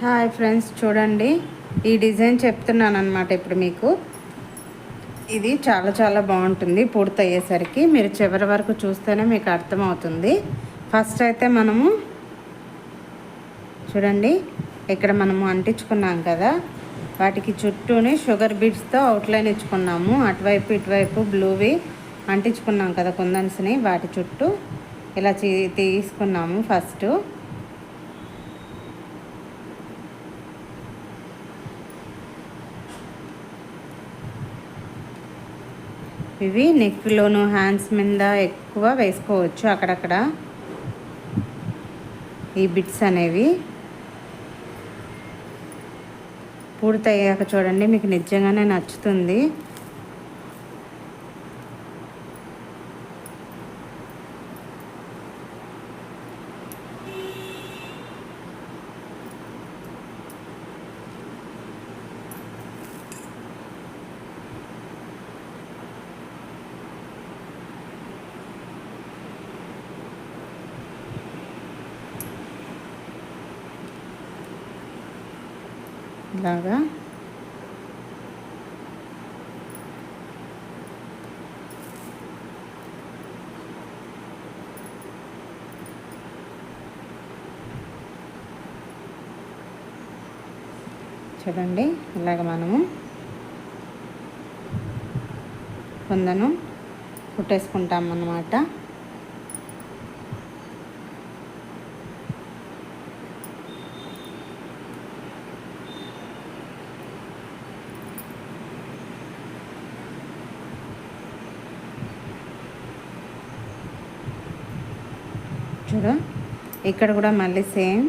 Hi friends, చూడండి ఈ design చెప్తున్నాను అనమాట. ఇప్పుడు మీకు ఇది చాలా చాలా బాగుంటుంది. పూర్తయ్యేసరికి మీరు చివరి వరకు చూస్తేనే మీకు అర్థమవుతుంది. ఫస్ట్ అయితే మనము చూడండి, ఇక్కడ మనము అంటించుకున్నాం కదా, వాటికి చుట్టూని షుగర్ బీడ్స్తో అవుట్లైన్ ఇచ్చుకున్నాము. అటువైపు ఇటువైపు బ్లూవి అంటించుకున్నాం కదా కుందన్స్ని, వాటి చుట్టూ ఇలా తీసుకున్నాము. ఫస్ట్ ఇవి నెక్లోను హ్యాండ్స్ మీద ఎక్కువ వేసుకోవచ్చు. అక్కడక్కడ ఈ బిట్స్ అనేవి పూర్తయ్యాక చూడండి, మీకు నిజంగానే నచ్చుతుంది. ఇలాగా చూడండి, ఇలాగ మనము కుందను కుట్టేసుకుంటాం అన్నమాట. చూడ, ఇక్కడ కూడా మళ్ళీ సేమ్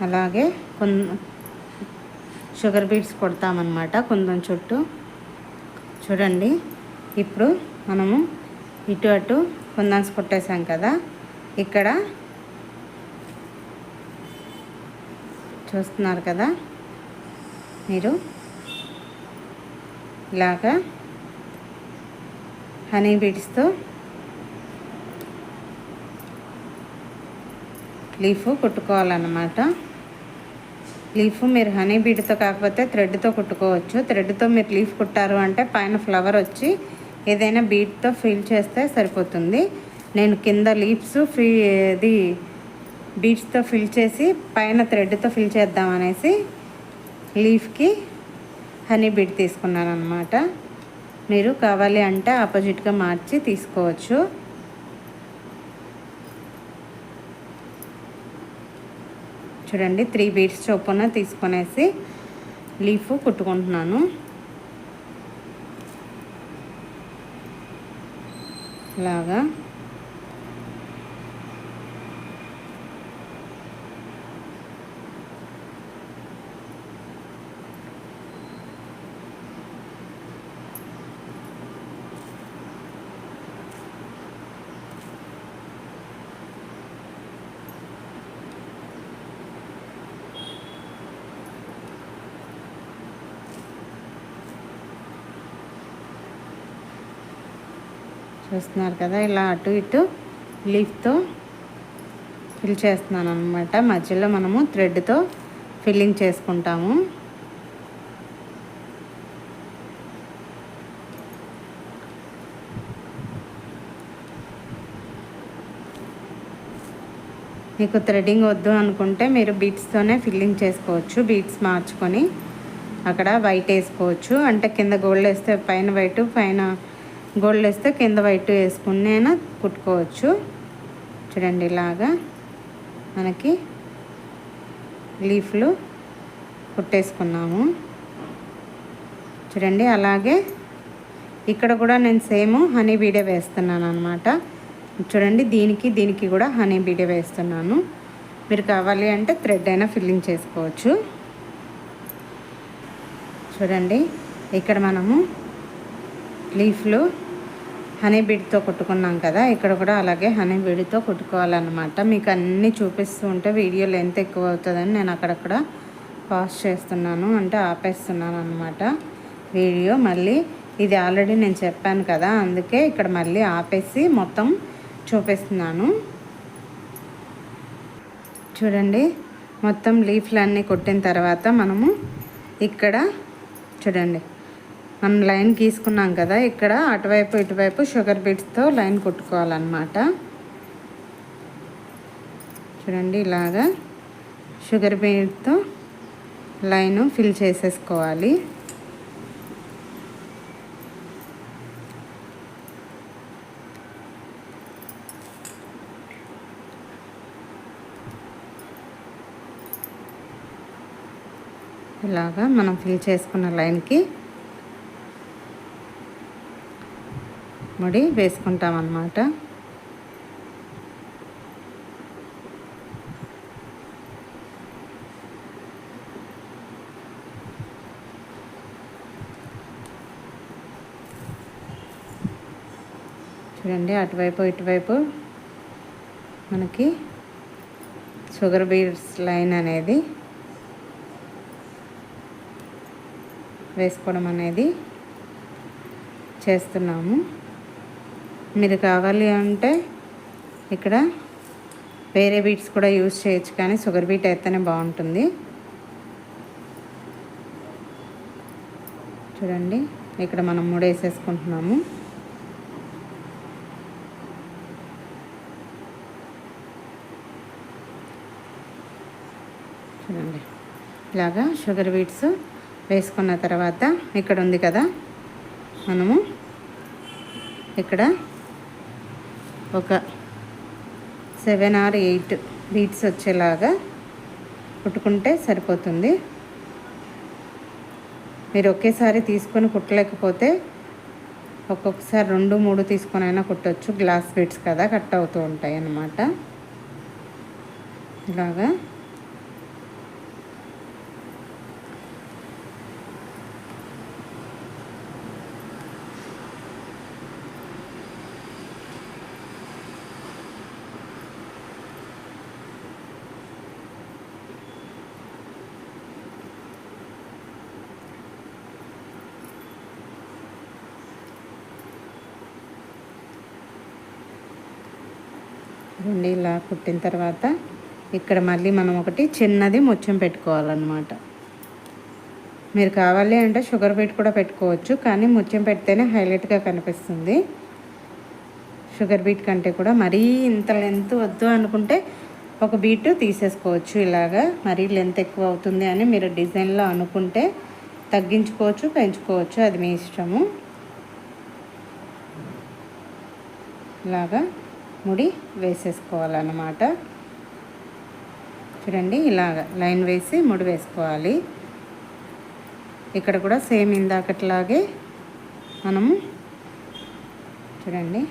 అలాగే షుగర్ బీడ్స్ కొడతామన్నమాట కుందం చుట్టూ. చూడండి, ఇప్పుడు మనము ఇటు అటు కుందన్స్ కొట్టేసాం కదా, ఇక్కడ చూస్తున్నారు కదా మీరు, ఇలాగా హనీ బీడ్స్తో లీఫ్ కుట్టుకోవాలన్నమాట. లీఫ్ మీరు హనీ బీడ్తో కాకపోతే థ్రెడ్తో కుట్టుకోవచ్చు. థ్రెడ్తో మీరు లీఫ్ కుట్టారు అంటే పైన ఫ్లవర్ వచ్చి ఏదైనా బీడ్తో ఫిల్ చేస్తే సరిపోతుంది. నేను కింద లీవ్స్ ఇది బీడ్స్తో ఫిల్ చేసి పైన థ్రెడ్తో ఫిల్ చేద్దామనేసి లీఫ్కి హనీ బీడ్ తీసుకున్నాను అనమాట. మీరు కావాలి అంటే ఆపోజిట్గా మార్చి తీసుకోవచ్చు. చూడండి, 3 బీడ్స్ చొప్పున తీసుకొనేసి లీఫ్ కుట్టుకుంటున్నాను. ఇలాగా చూస్తున్నారు కదా, ఇలా అటు ఇటు లీఫ్తో ఫిల్ చేస్తున్నాను అనమాట. మధ్యలో మనము థ్రెడ్తో ఫిల్లింగ్ చేసుకుంటాము. మీకు థ్రెడ్డింగ్ వద్దు అనుకుంటే మీరు బీడ్స్తోనే ఫిల్లింగ్ చేసుకోవచ్చు. బీడ్స్ మార్చుకొని అక్కడ వైట్ వేసుకోవచ్చు. అంటే కింద గోల్డ్ వేస్తే పైన వైట్, పైన గోల్డ్ వేస్తే కింద వైట్ వేసుకునేనా కుట్టుకోవచ్చు. చూడండి, ఇలాగా మనకి లీఫ్లు కుట్టేసుకున్నాము. చూడండి, అలాగే ఇక్కడ కూడా నేను సేమ్ హనీ బీడే వేస్తున్నాను అనమాట. చూడండి, దీనికి కూడా హనీ బీడే వేస్తున్నాను. మీరు కావాలి అంటే థ్రెడ్ అయినా ఫిల్లింగ్ చేసుకోవచ్చు. చూడండి, ఇక్కడ మనము లీఫ్లు హనీ బీడ్తో కుట్టుకున్నాం కదా, ఇక్కడ కూడా అలాగే హనీ బీడ్తో కుట్టుకోవాలన్నమాట. మీకు అన్నీ చూపిస్తూ ఉంటే వీడియో లెంత్ ఎక్కువ అవుతుందని నేను అక్కడక్కడ పాజ్ చేస్తున్నాను, అంటే ఆపేస్తున్నాను అనమాట వీడియో. మళ్ళీ ఇది ఆల్రెడీ నేను చెప్పాను కదా, అందుకే ఇక్కడ మళ్ళీ ఆపేసి మొత్తం చూపిస్తున్నాను. చూడండి, మొత్తం లీఫ్లన్నీ కుట్టిన తర్వాత మనము ఇక్కడ చూడండి, మనం లైన్ గీసుకున్నాం కదా, ఇక్కడ అటువైపు ఇటువైపు షుగర్ బీడ్స్తో లైన్ కుట్టుకోవాలన్నమాట. చూడండి, ఇలాగా షుగర్ బీడ్తో లైన్ ఫిల్ చేసేసుకోవాలి. ఇలాగా మనం ఫిల్ చేసుకున్న లైన్కి ముడి వేసుకుంటాం అన్నమాట. చూడండి, అటువైపు ఇటువైపు మనకి షుగర్ బీడ్స్ లైన్ అనేది వేసుకోవడం అనేది చేస్తున్నాము. మీరు కావాలి అంటే ఇక్కడ వేరే బీట్స్ కూడా యూజ్ చేయొచ్చు, కానీ షుగర్ బీట్ అయితేనే బాగుంటుంది. చూడండి, ఇక్కడ మనం ముడేసేసుకుంటున్నాము. చూడండి, ఇలాగా షుగర్ బీట్స్ వేసుకున్న తర్వాత ఇక్కడ ఉంది కదా, మనము ఇక్కడ ఒక 7 or 8 బీట్స్ వచ్చేలాగా కుట్టుకుంటే సరిపోతుంది. మీరు ఒకేసారి తీసుకొని కుట్టలేకపోతే ఒక్కొక్కసారి 2, 3 తీసుకొని అయినా కుట్టవచ్చు. గ్లాస్ బీట్స్ కదా, కట్ అవుతూ ఉంటాయి అన్నమాట. ఇలాగా రెండు ఇలా కుట్టిన తర్వాత ఇక్కడ మళ్ళీ మనం ఒకటి చిన్నది ముత్యం పెట్టుకోవాలన్నమాట. మీరు కావాలి అంటే షుగర్ బీట్ కూడా పెట్టుకోవచ్చు, కానీ ముత్యం పెడితేనే హైలైట్గా కనిపిస్తుంది. షుగర్ బీట్ కంటే కూడా మరీ ఇంత లెంత్ వద్దు అనుకుంటే ఒక బీట్ తీసేసుకోవచ్చు. ఇలాగా మరీ లెంత్ ఎక్కువ అవుతుంది అని మీరు డిజైన్లో అనుకుంటే తగ్గించుకోవచ్చు, పెంచుకోవచ్చు, అది మీ ఇష్టము. ఇలాగా ముడి వేసేసుకోవాలన్నమాట. చూడండి, ఇలాగ లైన్ వేసి ముడి వేసుకోవాలి. ఇక్కడ కూడా సేమ్ ఇందాకట్లాగే మనము చూడండి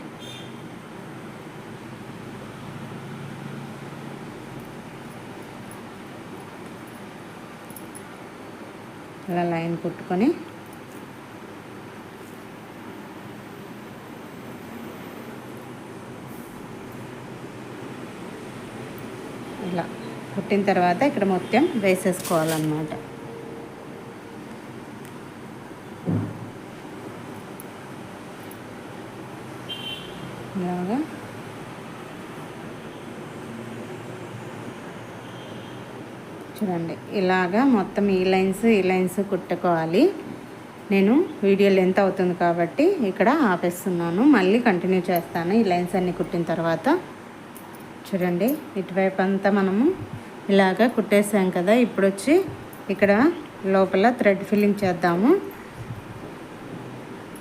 ఇలా లైన్ కుట్టుకొని ఇలా కుట్టిన తర్వాత ఇక్కడ మొత్తం వేసేసుకోవాలన్నమాట. ఇలాగా చూడండి, ఇలాగా మొత్తం ఈ లైన్స్ కుట్టుకోవాలి. నేను వీడియో లెంత్ అవుతుంది కాబట్టి ఇక్కడ ఆపేస్తున్నాను, మళ్ళీ కంటిన్యూ చేస్తాను. ఈ లైన్స్ అన్నీ కుట్టిన తర్వాత చూడండి, ఇటువైపు అంతా మనము ఇలాగా కుట్టేసాం కదా. ఇప్పుడు వచ్చి ఇక్కడ లోపల థ్రెడ్ ఫిల్లింగ్ చేద్దాము.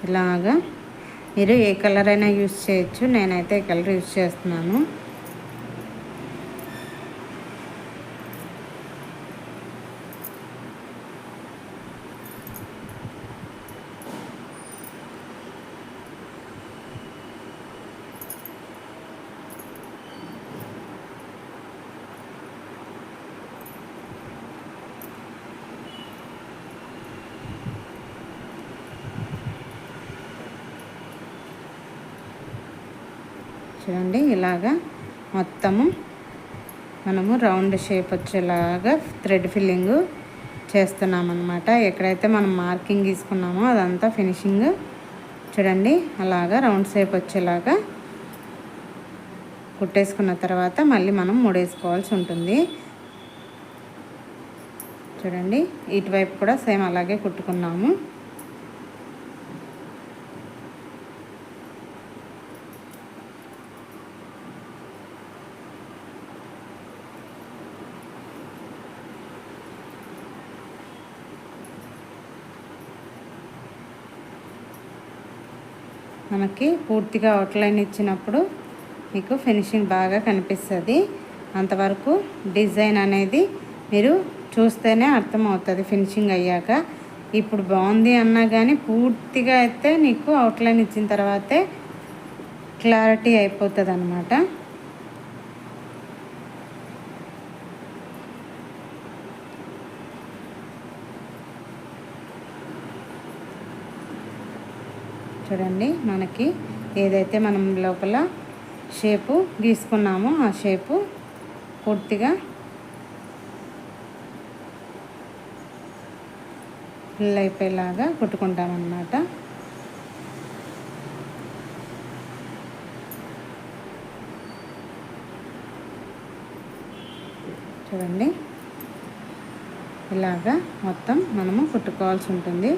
ఇలాగా మీరు ఏ కలర్ అయినా యూజ్ చేయొచ్చు, నేనైతే ఈ కలర్ యూజ్ చేస్తున్నాను. చూడండి, ఇలాగా మొత్తము మనము రౌండ్ షేప్ వచ్చేలాగా థ్రెడ్ ఫిల్లింగ్ చేస్తున్నామన్నమాట. ఎక్కడైతే మనం మార్కింగ్ తీసుకున్నామో అదంతా ఫినిషింగ్ చూడండి అలాగా రౌండ్ షేప్ వచ్చేలాగా కుట్టేసుకున్న తర్వాత మళ్ళీ మనం ముడేసుకోవాల్సి ఉంటుంది. చూడండి, ఇటువైపు కూడా సేమ్ అలాగే కుట్టుకున్నాము. మనకి పూర్తిగా అవుట్లైన్ ఇచ్చినప్పుడు మీకు ఫినిషింగ్ బాగా కనిపిస్తుంది. అంతవరకు డిజైన్ అనేది మీరు చూస్తేనే అర్థమవుతుంది ఫినిషింగ్ అయ్యాక. ఇప్పుడు బాగుంది అన్నా కానీ పూర్తిగా అయితే నీకు అవుట్లైన్ ఇచ్చిన తర్వాతే క్లారిటీ అయిపోతుంది అన్నమాట. చూడండి, మనకి ఏదైతే మనం లోపల షేపు గీసుకున్నామో ఆ షేపు పూర్తిగా ఫిల్ అయిపోయేలాగా కుట్టుకుంటామన్నమాట. చూడండి, ఇలాగా మొత్తం మనము కుట్టుకోవాల్సి ఉంటుంది.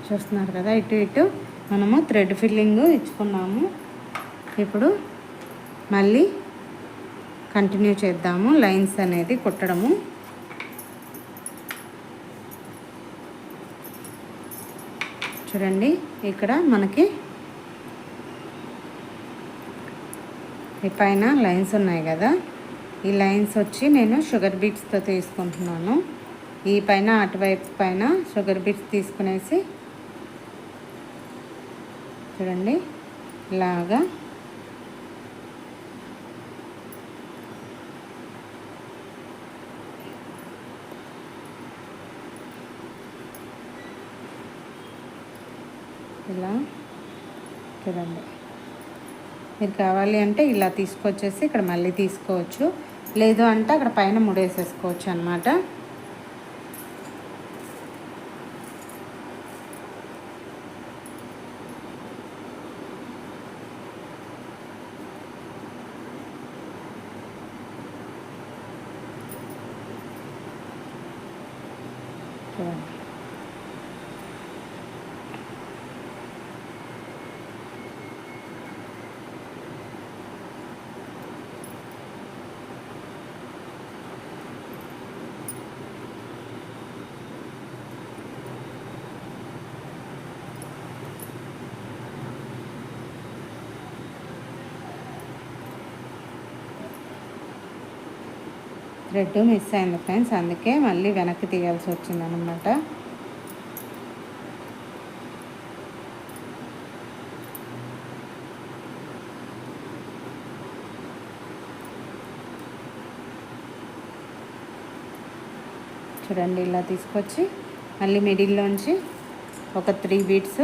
చూస్తున్నారు కదా, ఇటు ఇటు మనము థ్రెడ్ ఫిల్లింగ్ ఇచ్చుకున్నాము. ఇప్పుడు మళ్ళీ కంటిన్యూ చేద్దాము లైన్స్ అనేది కుట్టడము. చూడండి, ఇక్కడ మనకి ఈ పైన లైన్స్ ఉన్నాయి కదా, ఈ లైన్స్ వచ్చి నేను షుగర్ బీట్స్తో తీసుకుంటున్నాను. ఈ పైన అటువైపు పైన షుగర్ బీట్స్ తీసుకునేసి చూడండి ఇలాగా ఇలా చూడండి. మీరు కావాలి అంటే ఇలా తీసుకొచ్చేసి ఇక్కడ మళ్ళీ తీసుకోవచ్చు, లేదు అంటే అక్కడ పైన ముడేసేసుకోవచ్చు అన్నమాట. చూడండి, థ్రెడ్ మిస్ అయింది ఫ్రెండ్స్, అందుకే మళ్ళీ వెనక్కి తీయాల్సి వచ్చిందనమాట. చూడండి, ఇలా తీసుకొచ్చి మళ్ళీ మిడిల్లోంచి ఒక 3 బీట్స్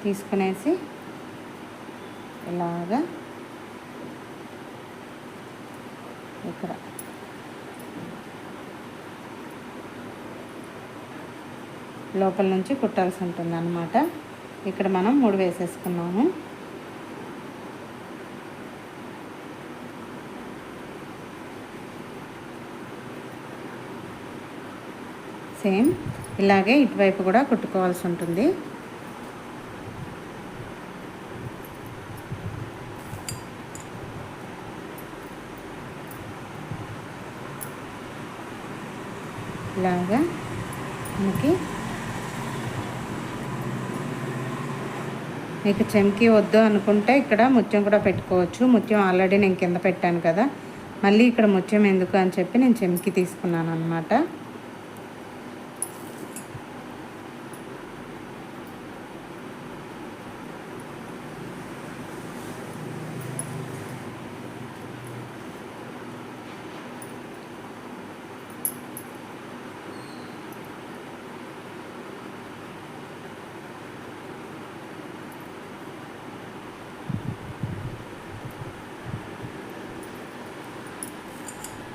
తీసుకునేసి ఇలాగా ఇక్కడ లోపల నుంచి కుట్టాల్సి ఉంటుంది అన్నమాట. ఇక్కడ మనం 3 వేసేసుకున్నాము. సేమ్ ఇలాగే ఇటువైపు కూడా కుట్టుకోవాల్సి ఉంటుంది. ఇలాగా మనకి మీకు చెంకి వద్దు అనుకుంటే ఇక్కడ ముత్యం కూడా పెట్టుకోవచ్చు. ముత్యం ఆల్రెడీ నేను కింద పెట్టాను కదా, మళ్ళీ ఇక్కడ ముత్యం ఎందుకు అని చెప్పి నేను చెంకి తీసుకున్నాను అన్నమాట.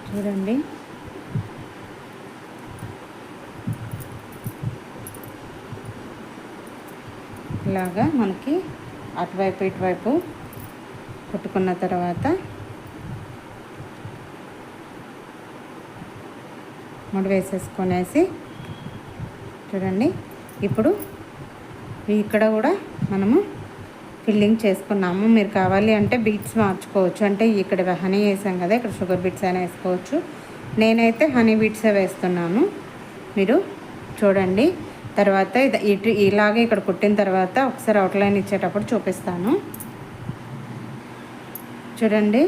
చూడండి, ఇలాగా మనకి అటువైపు ఇటువైపు కుట్టుకున్న తర్వాత ముడి వేసేసుకొనేసి చూడండి, ఇప్పుడు ఇక్కడ కూడా మనము ఫిల్లింగ్ చేసుకున్నాము. మీరు కావాలి అంటే బీట్స్ మార్చుకోవచ్చు. అంటే ఇక్కడ హనీ వేసాం కదా, ఇక్కడ షుగర్ బీట్స్ అయినా వేసుకోవచ్చు. నేనైతే హనీ బీట్సే వేస్తున్నాను. మీరు చూడండి. తర్వాత ఇలాగే ఇక్కడ కుట్టిన తర్వాత ఒకసారి అవుట్లైన్ ఇచ్చేటప్పుడు చూపిస్తాను. చూడండి,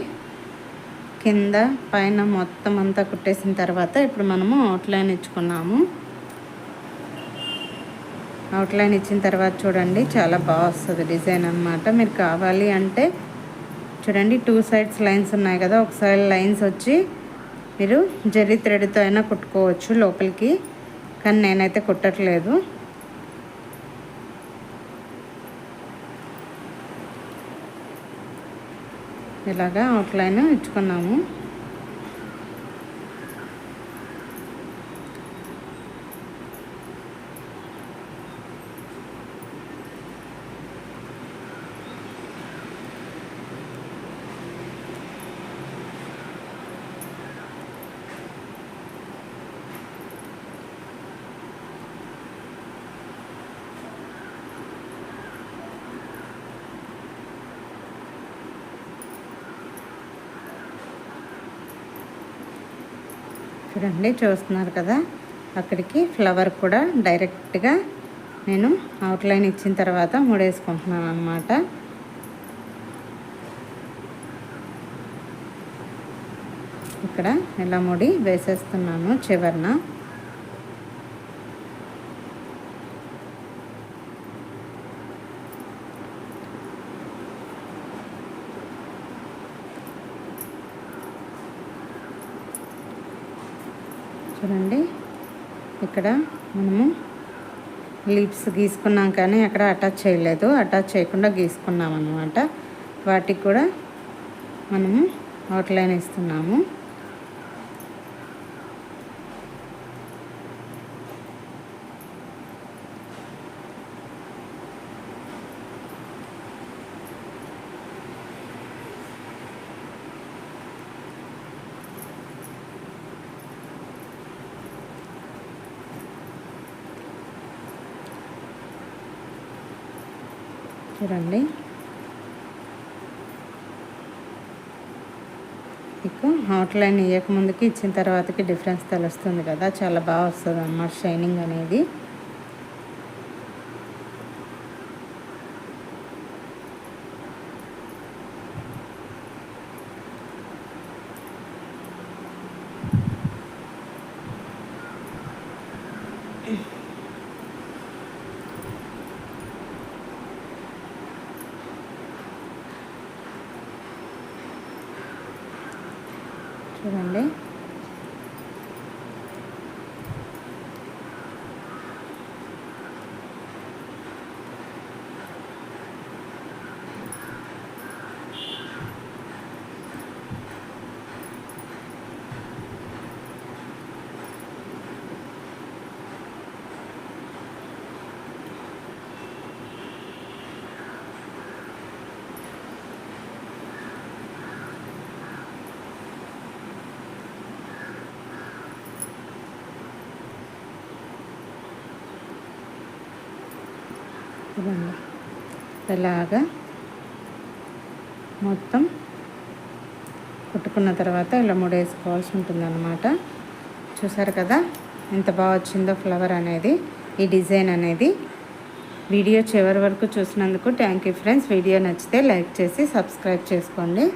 కింద పైన మొత్తం అంతా కుట్టేసిన తర్వాత ఇప్పుడు మనము అవుట్లైన్ ఇచ్చుకున్నాము. అవుట్లైన్ ఇచ్చిన తర్వాత చూడండి, చాలా బాగా వస్తుంది డిజైన్ అన్నమాట. మీరు కావాలి అంటే చూడండి, 2 సైడ్స్ లైన్స్ ఉన్నాయి కదా, ఒక సైడ్ లైన్స్ వచ్చి మీరు జరీ థ్రెడ్తో అయినా కుట్టుకోవచ్చు లోపలికి, కానీ నేనైతే కుట్టట్లేదు. ఇలాగా అవుట్లైన్ ఇచ్చుకున్నాము. చూడండి, చూస్తున్నారు కదా, అక్కడికి ఫ్లవర్ కూడా డైరెక్ట్గా నేను అవుట్లైన్ ఇచ్చిన తర్వాత ముడేసుకుంటున్నాను అన్నమాట. ఇక్కడ ఇలా ముడి వేసేస్తున్నాను చివరన. చూడండి, ఇక్కడ మనము లిప్స్ గీసుకున్నాం కానీ అక్కడ అటాచ్ చేయలేదు, అటాచ్ చేయకుండా గీసుకున్నాం అన్నమాట. వాటికి కూడా మనము అవుట్లైన్ ఇస్తున్నాము. చూడండి, మీకు అవుట్లైన్ ఇవ్వకముందుకి ఇచ్చిన తర్వాతకి డిఫరెన్స్ తెలుస్తుంది కదా, చాలా బాగా వస్తుంది అన్నమాట షైనింగ్ అనేది. చూడండి, చూడండి, ఇలాగా మొత్తం కుట్టుకున్న తర్వాత ఇలా ముడేసుకోవాల్సి ఉంటుందన్నమాట. చూసారు కదా ఎంత బాగా వచ్చిందో ఫ్లవర్ అనేది, ఈ డిజైన్ అనేది. వీడియో చివరి వరకు చూసినందుకు థ్యాంక్ యూ ఫ్రెండ్స్. వీడియో నచ్చితే లైక్ చేసి సబ్స్క్రైబ్ చేసుకోండి.